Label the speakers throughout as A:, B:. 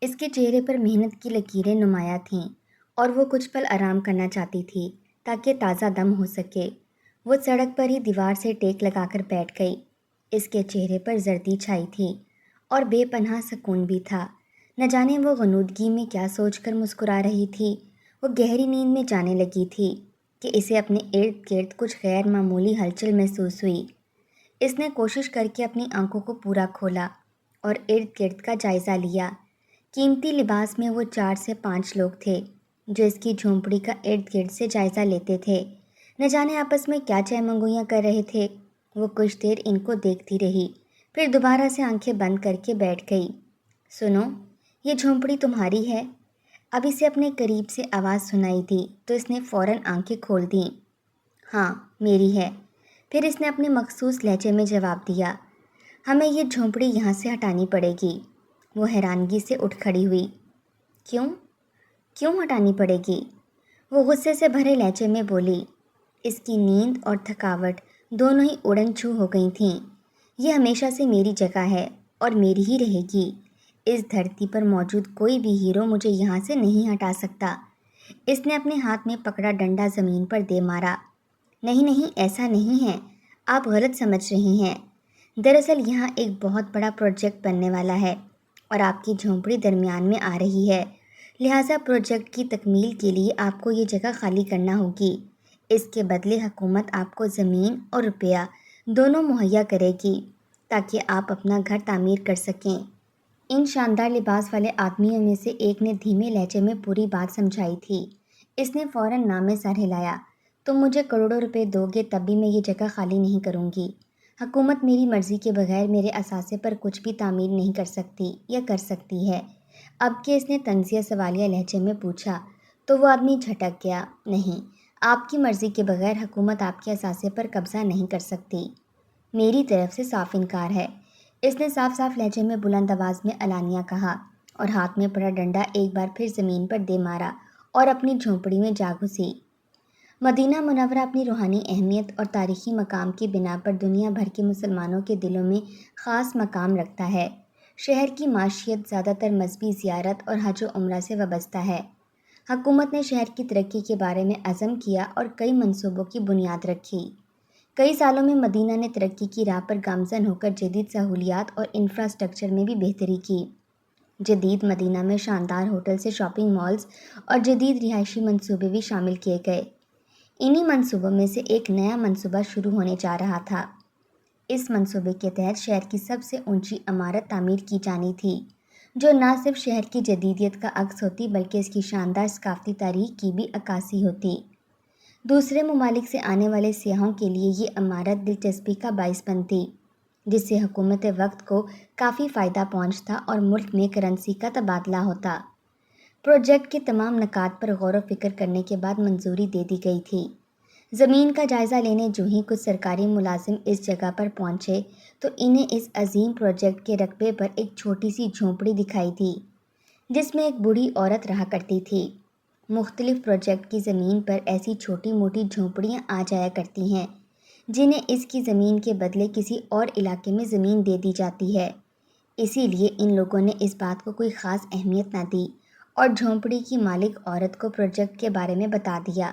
A: اس کے چہرے پر محنت کی لکیریں نمایاں تھیں اور وہ کچھ پل آرام کرنا چاہتی تھی تاکہ تازہ دم ہو سکے۔ وہ سڑک پر ہی دیوار سے ٹیک لگا کر بیٹھ گئی۔ اس کے چہرے پر زردی چھائی تھی اور بے پناہ سکون بھی تھا۔ نہ جانے وہ غنودگی میں کیا سوچ کر مسکرا رہی تھی۔ وہ گہری نیند میں جانے لگی تھی کہ اسے اپنے ارد گرد کچھ غیر معمولی ہلچل محسوس ہوئی۔ اس نے کوشش کر کے اپنی آنکھوں کو پورا کھولا اور ارد گرد کا جائزہ لیا۔ قیمتی لباس میں وہ 4 سے 5 لوگ تھے جو اس کی جھونپڑی کا ارد گرد سے جائزہ لیتے تھے۔ نہ جانے آپس میں کیا چہ منگویاں کر رہے تھے۔ وہ کچھ دیر ان کو دیکھتی رہی، پھر دوبارہ سے آنکھیں بند کر کے بیٹھ گئی۔ سنو، یہ جھونپڑی تمہاری ہے؟ اب اسے اپنے قریب سے آواز سنائی دی تو اس نے فوراً آنکھیں کھول دیں۔ ہاں، میری ہے۔ پھر اس نے اپنے مخصوص لہجے میں جواب دیا۔ ہمیں یہ جھونپڑی یہاں سے ہٹانی پڑے گی۔ وہ حیرانگی سے اٹھ کھڑی ہوئی۔ کیوں ہٹانی پڑے گی؟ وہ غصے سے بھرے لہجے میں بولی۔ اس کی نیند اور تھکاوٹ دونوں ہی اڑن چھو ہو گئی تھیں۔ یہ ہمیشہ سے میری جگہ ہے اور میری ہی رہے گی۔ اس دھرتی پر موجود کوئی بھی ہیرو مجھے یہاں سے نہیں ہٹا سکتا۔ اس نے اپنے ہاتھ میں پکڑا ڈنڈا زمین پر دے مارا۔ نہیں، ایسا نہیں ہے، آپ غلط سمجھ رہی ہیں۔ دراصل یہاں ایک بہت بڑا پروجیکٹ بننے والا ہے اور آپ کی جھونپڑی درمیان میں آ رہی ہے، لہٰذا پروجیکٹ کی تکمیل کے لیے آپ کو یہ جگہ خالی کرنا ہوگی۔ اس کے بدلے حکومت آپ کو زمین اور روپیہ دونوں مہیا کرے گی تاکہ آپ اپنا گھر تعمیر کر سکیں۔ ان شاندار لباس والے آدمیوں میں سے ایک نے دھیمے لہجے میں پوری بات سمجھائی تھی۔ اس نے فوراً نام میں سر ہلایا۔ تم مجھے کروڑوں روپے دو گے تب بھی میں یہ جگہ خالی نہیں کروں گی۔ حکومت میری مرضی کے بغیر میرے اثاثے پر کچھ بھی تعمیر نہیں کر سکتی یا کر سکتی ہے۔ اب کہ اس نے طنزیہ سوالیہ لہجے میں پوچھا تو وہ آدمی جھٹک گیا۔ نہیں، آپ کی مرضی کے بغیر حکومت آپ کے اثاثے پر قبضہ نہیں کر سکتی۔ میری طرف سے صاف انکار ہے، اس نے صاف لہجے میں بلند آواز میں علانیہ کہا اور ہاتھ میں پڑا ڈنڈا ایک بار پھر زمین پر دے مارا اور اپنی جھونپڑی میں جا گھسی۔ مدینہ منورہ اپنی روحانی اہمیت اور تاریخی مقام کی بنا پر دنیا بھر کے مسلمانوں کے دلوں میں خاص مقام رکھتا ہے۔ شہر کی معیشت زیادہ تر مذہبی زیارت اور حج و عمرہ سے وابستہ ہے۔ حکومت نے شہر کی ترقی کے بارے میں عزم کیا اور کئی منصوبوں کی بنیاد رکھی۔ کئی سالوں میں مدینہ نے ترقی کی راہ پر گامزن ہو کر جدید سہولیات اور انفراسٹرکچر میں بھی بہتری کی۔ جدید مدینہ میں شاندار ہوٹل سے شاپنگ مالز اور جدید رہائشی منصوبے بھی شامل کیے گئے۔ انہی منصوبوں میں سے ایک نیا منصوبہ شروع ہونے جا رہا تھا۔ اس منصوبے کے تحت شہر کی سب سے اونچی عمارت تعمیر کی جانی تھی، جو نہ صرف شہر کی جدیدیت کا عکس ہوتی بلکہ اس کی شاندار ثقافتی تاریخ کی بھی عکاسی ہوتی۔ دوسرے ممالک سے آنے والے سیاحوں کے لیے یہ عمارت دلچسپی کا باعث بنتی، جس سے حکومت وقت کو کافی فائدہ پہنچتا اور ملک میں کرنسی کا تبادلہ ہوتا۔ پروجیکٹ کے تمام نکات پر غور و فکر کرنے کے بعد منظوری دے دی گئی تھی۔ زمین کا جائزہ لینے جو ہی کچھ سرکاری ملازم اس جگہ پر پہنچے تو انہیں اس عظیم پروجیکٹ کے رقبے پر ایک چھوٹی سی جھونپڑی دکھائی دی جس میں ایک بوڑھی عورت رہا کرتی تھی۔ مختلف پروجیکٹ کی زمین پر ایسی چھوٹی موٹی جھونپڑیاں آ جایا کرتی ہیں جنہیں اس کی زمین کے بدلے کسی اور علاقے میں زمین دے دی جاتی ہے۔ اسی لیے ان لوگوں نے اس بات کو کوئی خاص اہمیت نہ دی اور جھونپڑی کی مالک عورت کو پروجیکٹ کے بارے میں بتا دیا۔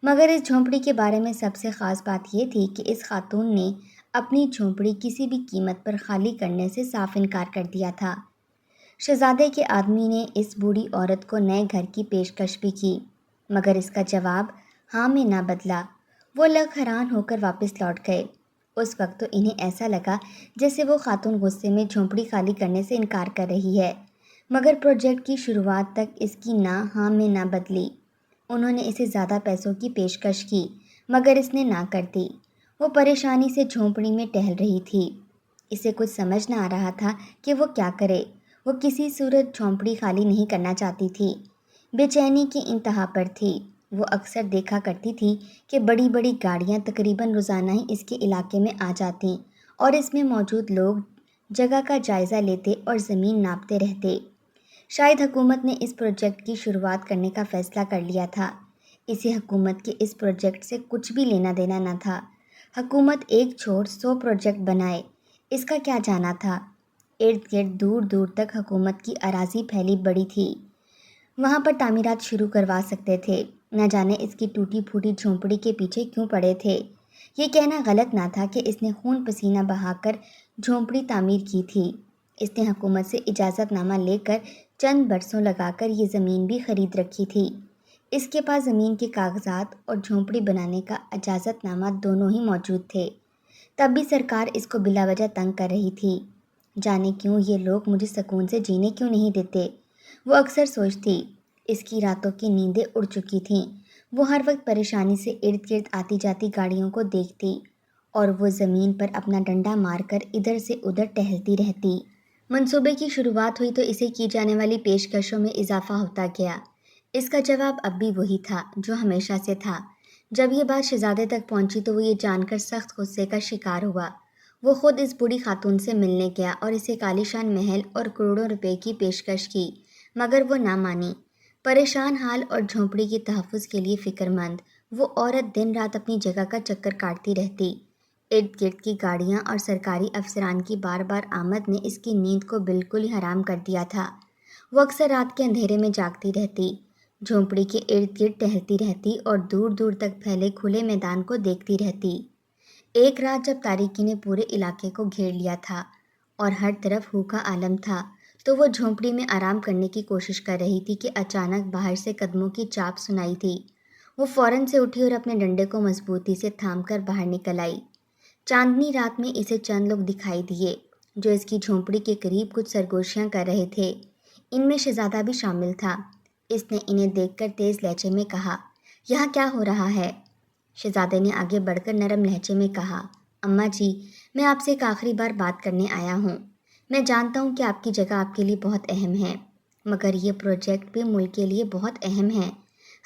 A: مگر اس جھونپڑی کے بارے میں سب سے خاص بات یہ تھی کہ اس خاتون نے اپنی جھونپڑی کسی بھی قیمت پر خالی کرنے سے صاف انکار کر دیا تھا۔ شہزادے کے آدمی نے اس بوڑھی عورت کو نئے گھر کی پیشکش بھی کی، مگر اس کا جواب ہاں میں نہ بدلا۔ وہ لوگ حیران ہو کر واپس لوٹ گئے۔ اس وقت تو انہیں ایسا لگا جیسے وہ خاتون غصے میں جھونپڑی خالی کرنے سے انکار کر رہی ہے، مگر پروجیکٹ کی شروعات تک اس کی نہ ہاں میں نہ بدلی۔ انہوں نے اسے زیادہ پیسوں کی پیشکش کی مگر اس نے نہ کر دی۔ وہ پریشانی سے جھونپڑی میں ٹہل رہی تھی۔ اسے کچھ سمجھ نہ آ رہا تھا کہ وہ کیا کرے۔ وہ کسی صورت جھونپڑی خالی نہیں کرنا چاہتی تھی۔ بے چینی کی انتہا پر تھی۔ وہ اکثر دیکھا کرتی تھی کہ بڑی بڑی گاڑیاں تقریباً روزانہ ہی اس کے علاقے میں آ جاتیں اور اس میں موجود لوگ جگہ کا جائزہ لیتے اور زمین ناپتے رہتے۔ شاید حکومت نے اس پروجیکٹ کی شروعات کرنے کا فیصلہ کر لیا تھا۔ اسے حکومت کے اس پروجیکٹ سے کچھ بھی لینا دینا نہ تھا۔ حکومت ایک چھوڑ 100 پروجیکٹ بنائے، اس کا کیا جانا تھا۔ ارد گرد دور دور تک حکومت کی اراضی پھیلی بڑی تھی۔ وہاں پر تعمیرات شروع کروا سکتے تھے۔ نہ جانے اس کی ٹوٹی پھوٹی جھونپڑی کے پیچھے کیوں پڑے تھے۔ یہ کہنا غلط نہ تھا کہ اس نے خون پسینہ بہا کر جھونپڑی تعمیر کی تھی۔ اس نے حکومت سے اجازت نامہ لے کر چند برسوں لگا کر یہ زمین بھی خرید رکھی تھی۔ اس کے پاس زمین کے کاغذات اور جھونپڑی بنانے کا اجازت نامہ دونوں ہی موجود تھے۔ تب بھی سرکار اس کو بلا وجہ تنگ کر رہی تھی۔ جانے کیوں یہ لوگ مجھے سکون سے جینے کیوں نہیں دیتے، وہ اکثر سوچتی۔ اس کی راتوں کی نیندیں اڑ چکی تھیں۔ وہ ہر وقت پریشانی سے ارد گرد آتی جاتی گاڑیوں کو دیکھتی اور وہ زمین پر اپنا ڈنڈا مار کر ادھر سے ادھر ٹہلتی رہتی۔ منصوبے کی شروعات ہوئی تو اسے کی جانے والی پیشکشوں میں اضافہ ہوتا گیا۔ اس کا جواب اب بھی وہی تھا جو ہمیشہ سے تھا۔ جب یہ بات شہزادے تک پہنچی تو وہ یہ جان کر سخت غصے کا شکار ہوا۔ وہ خود اس بوڑھی خاتون سے ملنے گیا اور اسے عالیشان محل اور کروڑوں روپے کی پیشکش کی، مگر وہ نہ مانی۔ پریشان حال اور جھونپڑی کے تحفظ کے لیے فکر مند، وہ عورت دن رات اپنی جگہ کا چکر کاٹتی رہتی۔ ارد گرد کی گاڑیاں اور سرکاری افسران کی بار بار آمد نے اس کی نیند کو بالکل ہی حرام کر دیا تھا۔ وہ اکثر رات کے اندھیرے میں جاگتی رہتی، جھونپڑی کے ارد گرد ٹہلتی رہتی اور دور دور تک پھیلے کھلے میدان کو دیکھتی رہتی۔ ایک رات جب تاریکی نے پورے علاقے کو گھیر لیا تھا اور ہر طرف ہو کا عالم تھا تو وہ جھونپڑی میں آرام کرنے کی کوشش کر رہی تھی کہ اچانک باہر سے قدموں کی چاپ سنائی تھی۔ وہ فوراً سے اٹھی اور اپنے ڈنڈے کو مضبوطی سے تھام کر باہر نکل آئی۔ چاندنی رات میں اسے چند لوگ دکھائی دیے جو اس کی جھونپڑی کے قریب کچھ سرگوشیاں کر رہے تھے۔ ان میں شہزادہ بھی شامل تھا۔ اس نے انہیں دیکھ کر تیز لہجے میں کہا، یہاں کیا ہو رہا ہے؟ شہزادے نے آگے بڑھ کر نرم لہجے میں کہا، اماں جی، میں آپ سے ایک آخری بار بات کرنے آیا ہوں۔ میں جانتا ہوں کہ آپ کی جگہ آپ کے لیے بہت اہم ہے، مگر یہ پروجیکٹ بھی ملک کے لیے بہت اہم ہے۔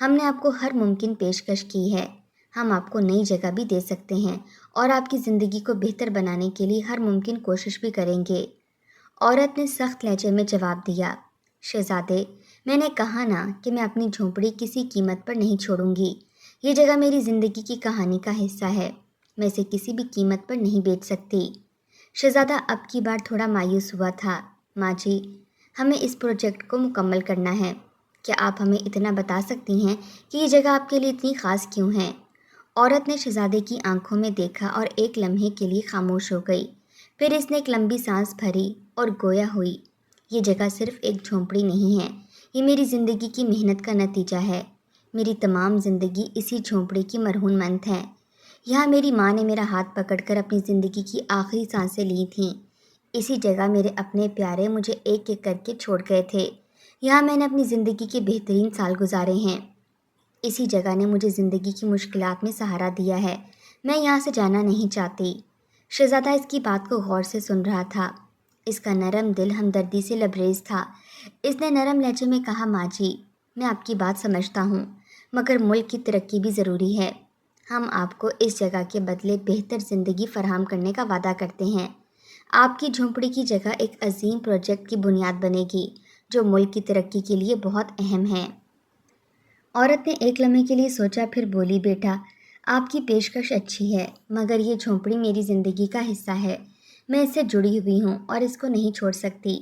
A: ہم نے آپ کو ہر ممکن پیشکش کی ہے۔ ہم آپ کو نئی جگہ بھی دے سکتے ہیں اور آپ کی زندگی کو بہتر بنانے کے لیے ہر ممکن کوشش بھی کریں گے۔ عورت نے سخت لہجے میں جواب دیا، شہزادے، میں نے کہا نا کہ میں اپنی جھونپڑی کسی قیمت پر نہیں چھوڑوں گی۔ یہ جگہ میری زندگی کی کہانی کا حصہ ہے، میں اسے کسی بھی قیمت پر نہیں بیچ سکتی۔ شہزادہ اب کی بار تھوڑا مایوس ہوا تھا۔ ماں جی، ہمیں اس پروجیکٹ کو مکمل کرنا ہے۔ کیا آپ ہمیں اتنا بتا سکتی ہیں کہ یہ جگہ آپ کے لیے اتنی خاص کیوں ہے؟ عورت نے شہزادے کی آنکھوں میں دیکھا اور ایک لمحے کے لیے خاموش ہو گئی۔ پھر اس نے ایک لمبی سانس بھری اور گویا ہوئی، یہ جگہ صرف ایک جھونپڑی نہیں ہے، یہ میری زندگی کی محنت کا نتیجہ ہے۔ میری تمام زندگی اسی جھونپڑی کی مرہون مند ہے۔ یہاں میری ماں نے میرا ہاتھ پکڑ کر اپنی زندگی کی آخری سانسیں لی تھیں۔ اسی جگہ میرے اپنے پیارے مجھے ایک ایک کر کے چھوڑ گئے تھے۔ یہاں میں نے اپنی زندگی کے بہترین سال گزارے ہیں۔ اسی جگہ نے مجھے زندگی کی مشکلات میں سہارا دیا ہے۔ میں یہاں سے جانا نہیں چاہتی۔ شہزادہ اس کی بات کو غور سے سن رہا تھا۔ اس کا نرم دل ہمدردی سے لبریز تھا۔ اس نے نرم لہجے میں کہا، ماں جی، میں آپ کی بات سمجھتا ہوں، مگر ملک کی ترقی بھی ضروری ہے۔ ہم آپ کو اس جگہ کے بدلے بہتر زندگی فراہم کرنے کا وعدہ کرتے ہیں۔ آپ کی جھونپڑی کی جگہ ایک عظیم پروجیکٹ کی بنیاد بنے گی جو ملک کی ترقی کے لیے بہت اہم ہے۔ عورت نے ایک لمحے کے لیے سوچا، پھر بولی، بیٹا، آپ کی پیشکش اچھی ہے، مگر یہ جھونپڑی میری زندگی کا حصہ ہے۔ میں اس سے جڑی ہوئی ہوں اور اس کو نہیں چھوڑ سکتی۔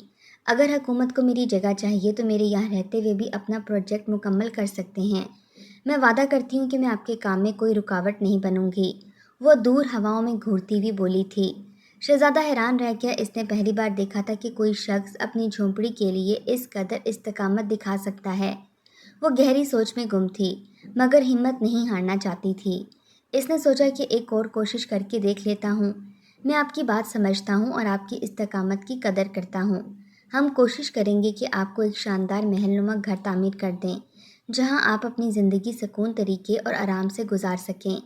A: اگر حکومت کو میری جگہ چاہیے تو میرے یہاں رہتے ہوئے بھی اپنا پروجیکٹ مکمل کر سکتے ہیں۔ میں وعدہ کرتی ہوں کہ میں آپ کے کام میں کوئی رکاوٹ نہیں بنوں گی۔ وہ دور ہواؤں میں گھورتی ہوئی بولی تھی۔ شہزادہ حیران رہ گیا۔ اس نے پہلی بار دیکھا تھا کہ کوئی شخص اپنی جھونپڑی کے لیے اس قدر استقامت دکھا سکتا ہے۔ وہ گہری سوچ میں گم تھی، مگر ہمت نہیں ہارنا چاہتی تھی۔ اس نے سوچا کہ ایک اور کوشش کر کے دیکھ لیتا ہوں۔ میں آپ کی بات سمجھتا ہوں اور آپ کی استقامت کی قدر کرتا ہوں۔ ہم کوشش کریں گے کہ آپ کو ایک شاندار محل نما گھر تعمیر کر دیں جہاں آپ اپنی زندگی سکون طریقے اور آرام سے گزار سکیں۔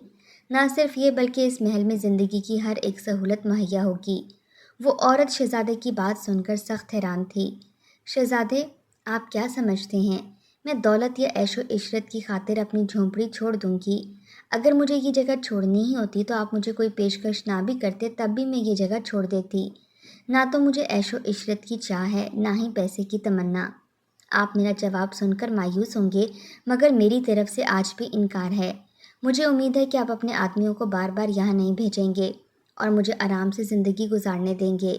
A: نہ صرف یہ بلکہ اس محل میں زندگی کی ہر ایک سہولت مہیا ہوگی۔ وہ عورت شہزادے کی بات سن کر سخت حیران تھی۔ شہزادے، آپ کیا سمجھتے ہیں؟ میں دولت یا عیش و عشرت کی خاطر اپنی جھونپڑی چھوڑ دوں گی؟ اگر مجھے یہ جگہ چھوڑنی ہی ہوتی تو آپ مجھے کوئی پیشکش نہ بھی کرتے تب بھی میں یہ جگہ چھوڑ دیتی۔ نہ تو مجھے عیش و عشرت کی چاہ ہے، نہ ہی پیسے کی تمنا۔ آپ میرا جواب سن کر مایوس ہوں گے، مگر میری طرف سے آج بھی انکار ہے۔ مجھے امید ہے کہ آپ اپنے آدمیوں کو بار بار یہاں نہیں بھیجیں گے اور مجھے آرام سے زندگی گزارنے دیں گے۔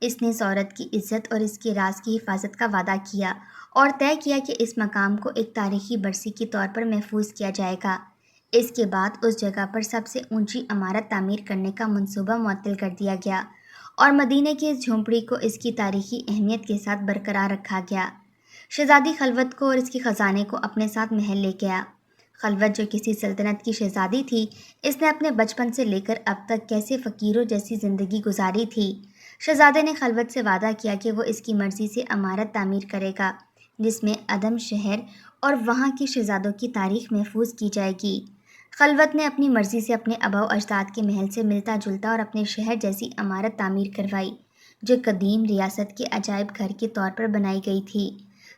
A: اس نے اس عورت کی عزت اور اس کے راز کی حفاظت کا وعدہ کیا اور طے کیا کہ اس مقام کو ایک تاریخی برسی کے طور پر محفوظ کیا جائے گا۔ اس کے بعد اس جگہ پر سب سے اونچی عمارت تعمیر کرنے کا منصوبہ معطل کر دیا گیا اور مدینے کی اس جھونپڑی کو اس کی تاریخی اہمیت کے ساتھ برقرار رکھا گیا۔ شہزادی خلوت کو اور اس کے خزانے کو اپنے ساتھ محل لے گیا۔ خلوت جو کسی سلطنت کی شہزادی تھی، اس نے اپنے بچپن سے لے کر اب تک کیسے فقیروں جیسی زندگی گزاری تھی۔ شہزادے نے خلوت سے وعدہ کیا کہ وہ اس کی مرضی سے عمارت تعمیر کرے گا جس میں عدم شہر اور وہاں کے شہزادوں کی تاریخ محفوظ کی جائے گی۔ خلوت نے اپنی مرضی سے اپنے آباء و اجداد کے محل سے ملتا جلتا اور اپنے شہر جیسی عمارت تعمیر کروائی جو قدیم ریاست کے عجائب گھر کے طور پر بنائی گئی تھی۔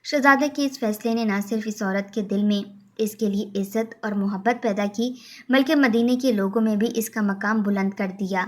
A: شہزادے کے اس فیصلے نے نہ صرف اس عورت کے دل میں اس کے لیے عزت اور محبت پیدا کی بلکہ مدینے کے لوگوں میں بھی اس کا مقام بلند کر دیا۔